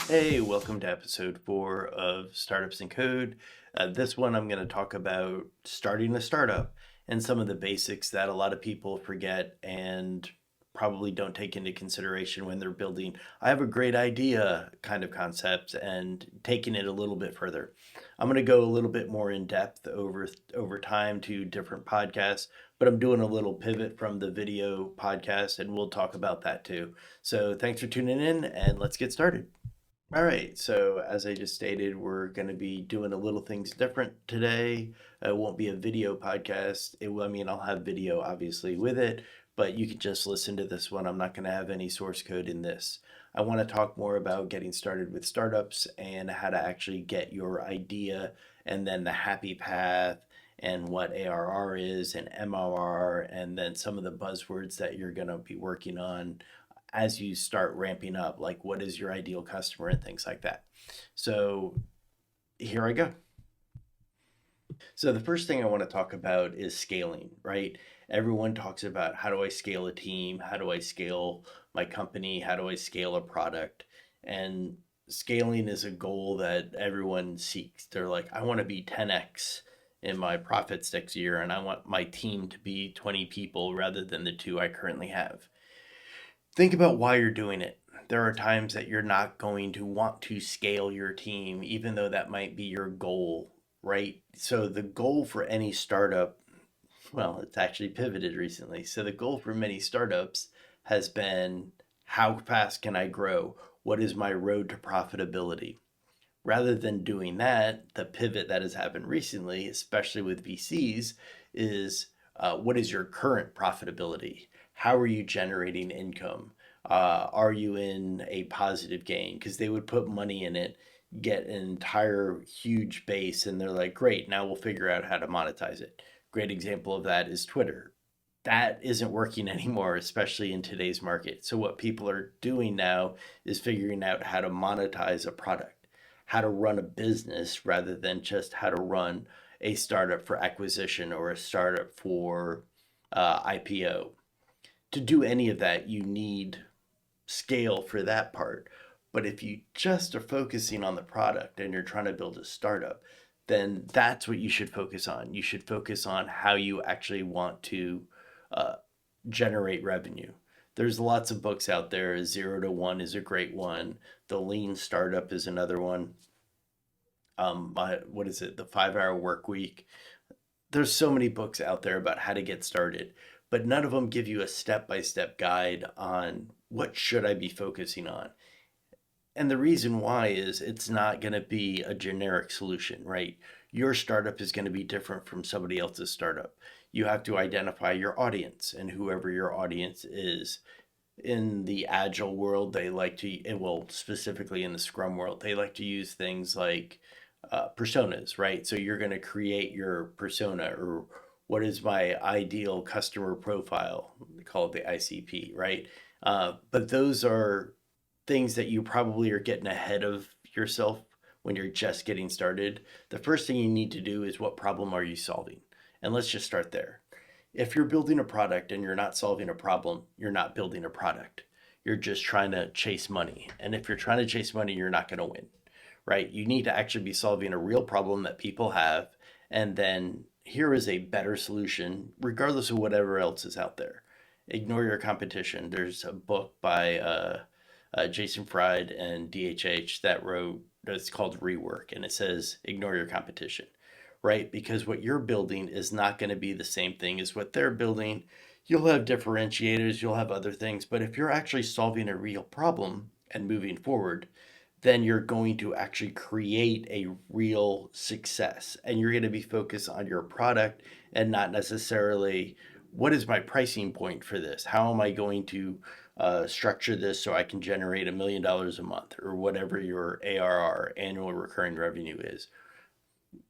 Hey, welcome to episode 4 of Startups in Code. This one, I'm going to talk about starting a startup and some of the basics that a lot of people forget and probably don't take into consideration when they're building. I have a great idea kind of concept and taking it a little bit further. I'm going to go a little bit more in depth over time to different podcasts, but I'm doing a little pivot from the video podcast, and we'll talk about that too. So thanks for tuning in, and let's get started. All right, so as I just stated, we're going to be doing a little things different today. It won't be a video podcast. I'll have video obviously with it, but you can just listen to this one. I'm not going to have any source code in this. I want to talk more about getting started with startups and how to actually get your idea and then the happy path and what ARR is and MRR and then some of the buzzwords that you're going to be working on as you start ramping up, like what is your ideal customer and things like that. So here I go. So the first thing I want to talk about is scaling, right? Everyone talks about how do I scale a team? How do I scale my company? How do I scale a product? And scaling is a goal that everyone seeks. They're like, I want to be 10x in my profits next year, and I want my team to be 20 people rather than the two I currently have. Think about why you're doing it. There are times that you're not going to want to scale your team, even though that might be your goal, right? So, the goal for any startup, well, it's actually pivoted recently. So, the goal for many startups has been how fast can I grow? What is my road to profitability? Rather than doing that, the pivot that has happened recently, especially with VCs, is what is your current profitability? How are you generating income? Are you in a positive gain? Because they would put money in it, get an entire huge base, and they're like, great, now we'll figure out how to monetize it. Great example of that is Twitter. That isn't working anymore, especially in today's market. So, what people are doing now is figuring out how to monetize a product, how to run a business rather than just how to run a startup for acquisition or a startup for IPO. To do any of that, you need scale for that part. But if you just are focusing on the product and you're trying to build a startup, then that's what you should focus on. You should focus on how you actually want to uh, generate revenue. There's lots of books out there. Zero to One is a great one. The Lean Startup is another one. What is it? The 5 Hour Work Week. There's so many books out there about how to get started, but none of them give you a step-by-step guide on what should I be focusing on. And the reason why is it's not going to be a generic solution, right? Your startup is going to be different from somebody else's startup. You have to identify your audience and whoever your audience is. In the agile world, they like to, well, specifically in the Scrum world, they like to use things like personas, right? So you're going to create your persona or what is my ideal customer profile? We call it the ICP, right? But those are things that you probably are getting ahead of yourself when you're just getting started. The first thing you need to do is what problem are you solving? And let's just start there. If you're building a product and you're not solving a problem, you're not building a product. You're just trying to chase money. And if you're trying to chase money, you're not going to win, right? You need to actually be solving a real problem that people have. And then here is a better solution, regardless of whatever else is out there. Ignore your competition. There's a book by Jason Fried and DHH that wrote, it's called Rework, and it says, ignore your competition, right? Because what you're building is not going to be the same thing as what they're building. You'll have differentiators, you'll have other things, but if you're actually solving a real problem and moving forward, then you're going to actually create a real success. And you're going to be focused on your product and not necessarily what is my pricing point for this? How am I going to structure this so I can generate $1 million a month or whatever your ARR, annual recurring revenue is.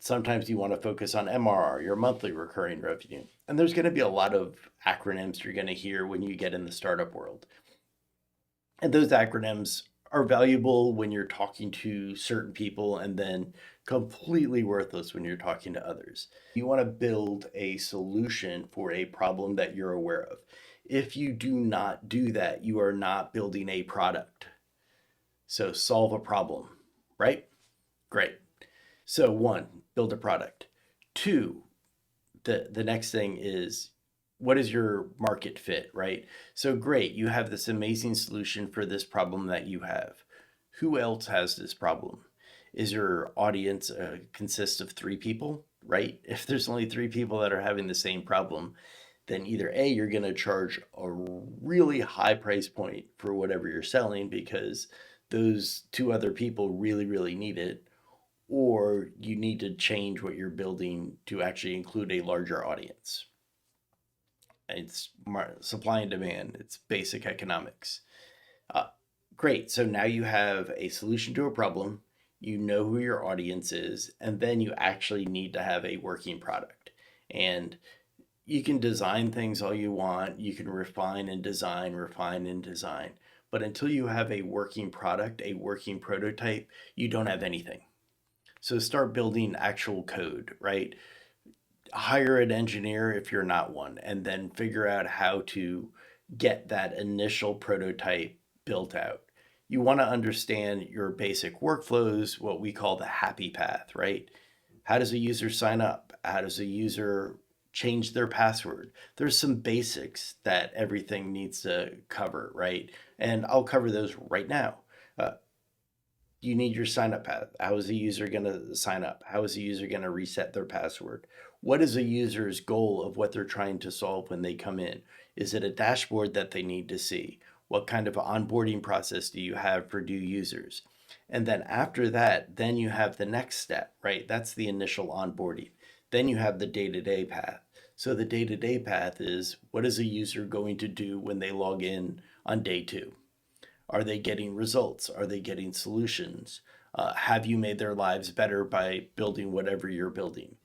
Sometimes you want to focus on MRR, your monthly recurring revenue. And there's going to be a lot of acronyms you're going to hear when you get in the startup world. And those acronyms are valuable when you're talking to certain people and then completely worthless when you're talking to others. You want to build a solution for a problem that you're aware of. If you do not do that, you are not building a product. So solve a problem, right? Great. So one, build a product. Two, the next thing is what is your market fit, right? So great, you have this amazing solution for this problem that you have. Who else has this problem? Is your audience consists of three people, right? If there's only three people that are having the same problem, then either A, you're going to charge a really high price point for whatever you're selling because those two other people really, really need it, or you need to change what you're building to actually include a larger audience. It's supply and demand, it's basic economics. Uh, Great. So now you have a solution to a problem, you know who your audience is, and then you actually need to have a working product. And you can design things all you want, you can refine and design. But until you have a working product, a working prototype, you don't have anything. So start building actual code, right? Hire an engineer if you're not one, and then figure out how to get that initial prototype built out. You want to understand your basic workflows, what we call the happy path, right? How does a user sign up? How does a user change their password? There's some basics that everything needs to cover, right? And I'll cover those right now. Uh, you need your sign up path. How is a user going to sign up? How is a user going to reset their password? What is a user's goal of what they're trying to solve when they come in? Is it a dashboard that they need to see? What kind of onboarding process do you have for new users? And then after that, then you have the next step, right? That's the initial onboarding. Then you have the day-to-day path. So the day-to-day path is what is a user going to do when they log in on day two? Are they getting results? Are they getting solutions? Have you made their lives better by building whatever you're building?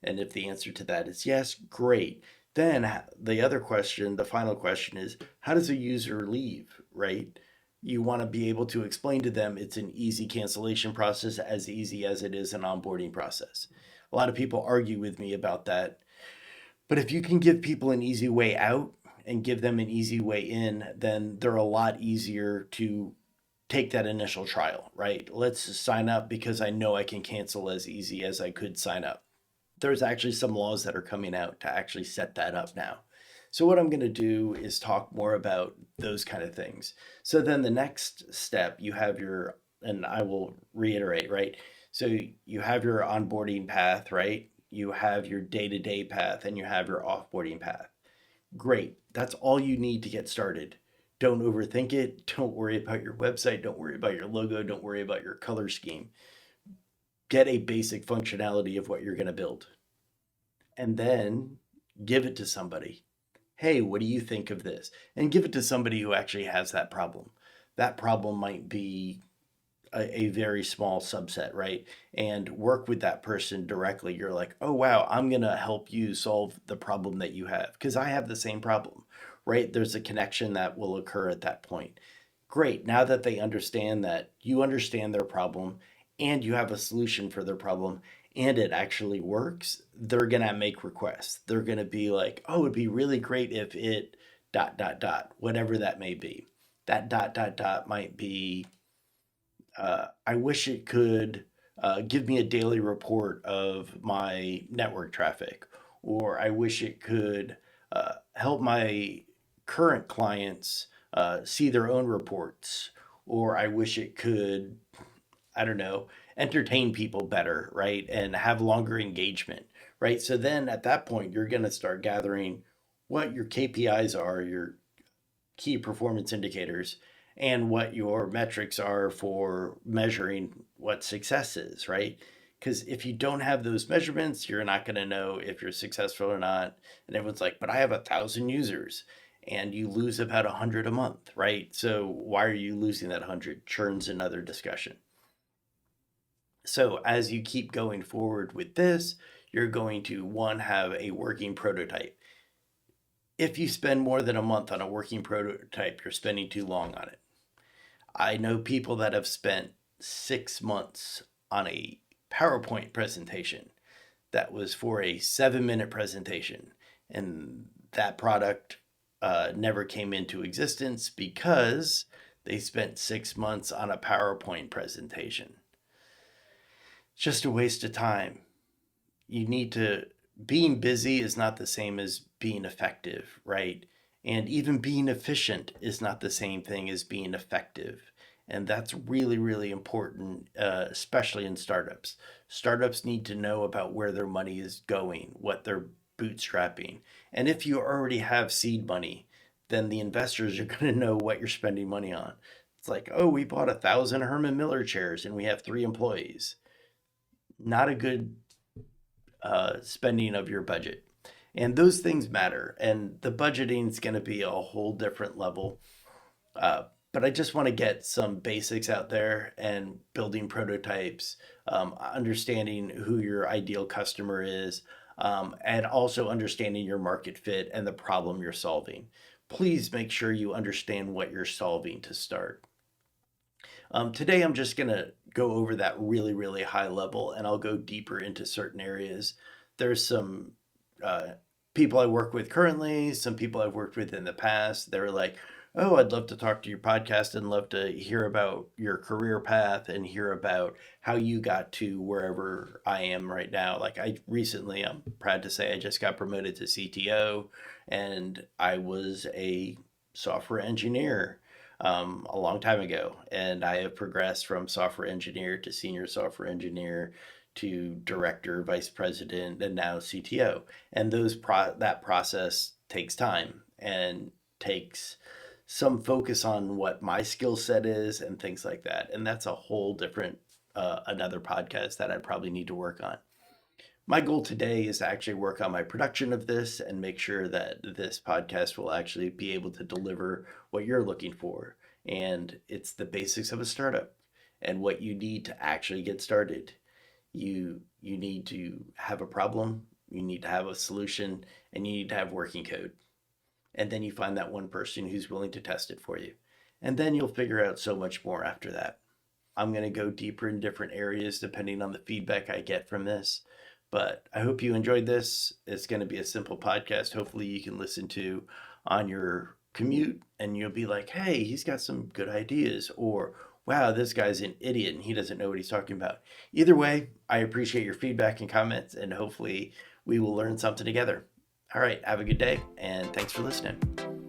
And if the answer to that is yes, great. Then the other question, the final question is how does a user leave, right? You want to be able to explain to them it's an easy cancellation process, as easy as it is an onboarding process. A lot of people argue with me about that. But if you can give people an easy way out and give them an easy way in, then they're a lot easier to take that initial trial, right? Let's sign up because I know I can cancel as easy as I could sign up. There's actually some laws that are coming out to actually set that up now. So what I'm going to do is talk more about those kind of things. So then the next step, you have your, and I will reiterate, right? So you have your onboarding path, right? You have your day-to-day path and you have your offboarding path. Great. That's all you need to get started. Don't overthink it. Don't worry about your website. Don't worry about your logo. Don't worry about your color scheme. Get a basic functionality of what you're going to build and then give it to somebody. Hey, what do you think of this? And give it to somebody who actually has that problem. That problem might be a very small subset, right? And work with that person directly. You're like, oh, wow, I'm going to help you solve the problem that you have because I have the same problem, right? There's a connection that will occur at that point. Great. Now that they understand that you understand their problem and you have a solution for their problem and it actually works, they're going to make requests. They're going to be like, oh, it'd be really great if it dot, dot, dot, whatever that may be. That dot, dot, dot might be I wish it could give me a daily report of my network traffic, or I wish it could help my current clients see their own reports, or I wish it could, I don't know, entertain people better, right? And have longer engagement, right? So then at that point, you're going to start gathering what your KPIs are, your key performance indicators, and what your metrics are for measuring what success is, right? Because if you don't have those measurements, you're not going to know if you're successful or not. And everyone's like, but I have 1,000 users and you lose about 100 a month, right? So why are you losing that 100? Churn's another discussion. So as you keep going forward with this, you're going to one, have a working prototype. If you spend more than a month on a working prototype, you're spending too long on it. I know people that have spent 6 months on a PowerPoint presentation that was for a 7-minute presentation, and that product never came into existence because They spent 6 months on a PowerPoint presentation. It's just a waste of time. You need to, being busy is not the same as being effective, right? And even being efficient is not the same thing as being effective. And that's really, really important, especially in startups. Startups need to know about where their money is going, what they're bootstrapping. And if you already have seed money, then the investors are going to know what you're spending money on. It's like, oh, we bought 1,000 Herman Miller chairs and we have 3 employees. Not a good spending of your budget. And those things matter. And the budgeting is going to be a whole different level. But I just want to get some basics out there and building prototypes, understanding who your ideal customer is, and also understanding your market fit and the problem you're solving. Please make sure you understand what you're solving to start. Today, I'm just going to go over that really, really high level, and I'll go deeper into certain areas. There's some uh, people I work with currently, some people I've worked with in the past. They're like, oh, I'd love to talk to your podcast and love to hear about your career path and hear about how you got to wherever I am right now. Like, I recently, I'm proud to say, I just got promoted to CTO, and I was a software engineer a long time ago. And I have progressed from software engineer to senior software engineer to director, vice president, and now CTO. And that process takes time and takes some focus on what my skill set is and things like that. And that's a whole different another podcast that I probably need to work on. My goal today is to actually work on my production of this and make sure that this podcast will actually be able to deliver what you're looking for. And it's the basics of a startup and what you need to actually get started. You need to have a problem, you need to have a solution, and you need to have working code. And then you find that one person who's willing to test it for you. And then you'll figure out so much more after that. I'm going to go deeper in different areas depending on the feedback I get from this. But I hope you enjoyed this. It's going to be a simple podcast. Hopefully, you can listen to on your commute and you'll be like, hey, he's got some good ideas. Or, wow, this guy's an idiot and he doesn't know what he's talking about. Either way, I appreciate your feedback and comments, and hopefully, we will learn something together. All right, have a good day, and thanks for listening.